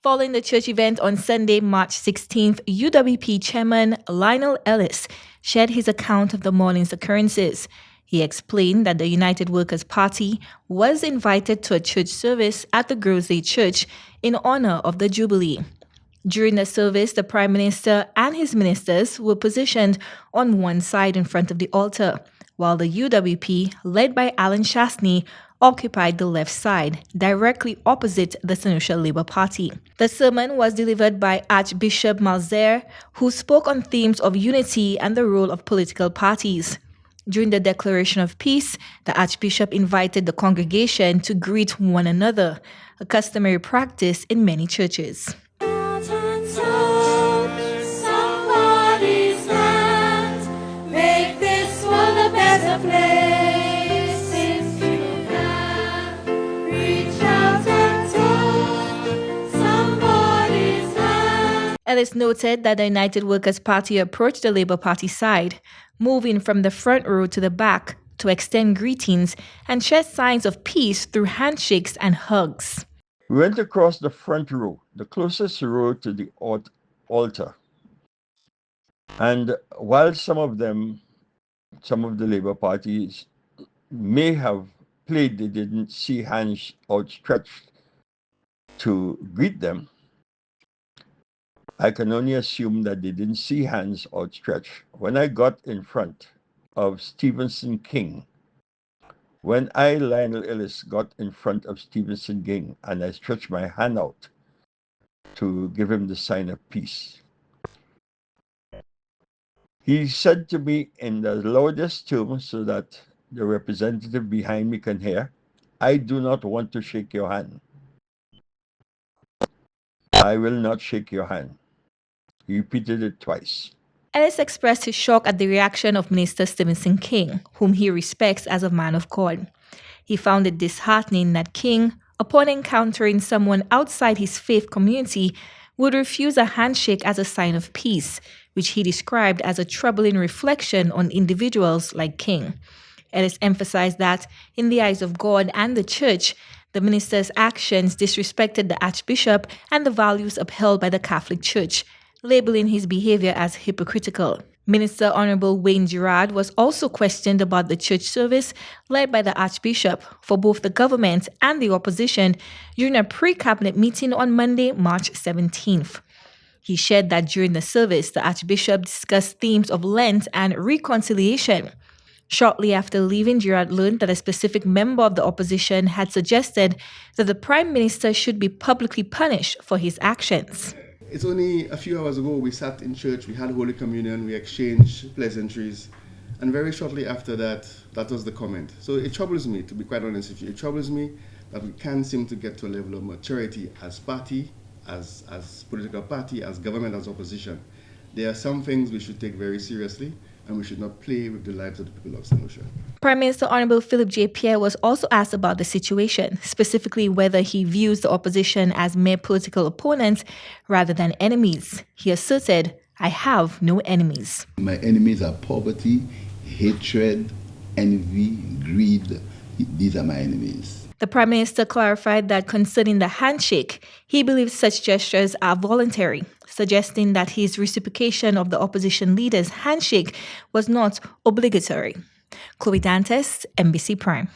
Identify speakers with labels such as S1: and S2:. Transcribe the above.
S1: Following the church event on Sunday, March 16th, UWP Chairman Lionel Ellis shared his account of the morning's occurrences. He explained that the United Workers' Party was invited to a church service at the Girls' Day Church in honor of the Jubilee. During the service, the Prime Minister and his ministers were positioned on one side in front of the altar, while the UWP, led by Alan Shastney, occupied the left side, directly opposite the St. Labour Party. The sermon was delivered by Archbishop Malzer, who spoke on themes of unity and the role of political parties. During the declaration of peace, the Archbishop invited the congregation to greet one another, a customary practice in many churches. Ellis noted that the United Workers' Party approached the Labour Party side, moving from the front row to the back to extend greetings and share signs of peace through handshakes and hugs.
S2: We went across the front row, the closest row to the altar. And while some of the Labour parties may have played, they didn't see hands outstretched to greet them. I can only assume that they didn't see hands outstretched. When I got in front of Stevenson King, when I, Lionel Ellis, got in front of Stevenson King and I stretched my hand out to give him the sign of peace, he said to me in the loudest terms so that the representative behind me can hear, "I do not want to shake your hand. I will not shake your hand." He repeated it twice.
S1: Ellis expressed his shock at the reaction of Minister Stevenson King, whom he respects as a man of God. He found it disheartening that King, upon encountering someone outside his faith community, would refuse a handshake as a sign of peace, which he described as a troubling reflection on individuals like King. Ellis emphasized that, in the eyes of God and the Church, the minister's actions disrespected the Archbishop and the values upheld by the Catholic Church, labeling his behavior as hypocritical. Minister Honorable Wayne Gerard was also questioned about the church service led by the Archbishop for both the government and the opposition during a pre-cabinet meeting on Monday, March 17th. He shared that during the service, the Archbishop discussed themes of Lent and reconciliation. Shortly after leaving, Gerard learned that a specific member of the opposition had suggested that the Prime Minister should be publicly punished for his actions.
S3: It's only a few hours ago we sat in church, we had Holy Communion, we exchanged pleasantries, and very shortly after that, that was the comment. So it troubles me, to be quite honest with you. It troubles me that we can't seem to get to a level of maturity as party, as political party, as government, as opposition. There are some things we should take very seriously, and we should not play with the lives of the people of St. Lucia.
S1: Prime Minister Honorable Philip J Pierre was also asked about the situation, specifically whether he views the opposition as mere political opponents rather than enemies. He asserted, "I have no enemies."
S4: My enemies are poverty, hatred, envy, greed. These are my enemies.
S1: The Prime Minister clarified that concerning the handshake, he believes such gestures are voluntary, suggesting that his reciprocation of the opposition leader's handshake was not obligatory. Chloe Dantes, NBC Prime.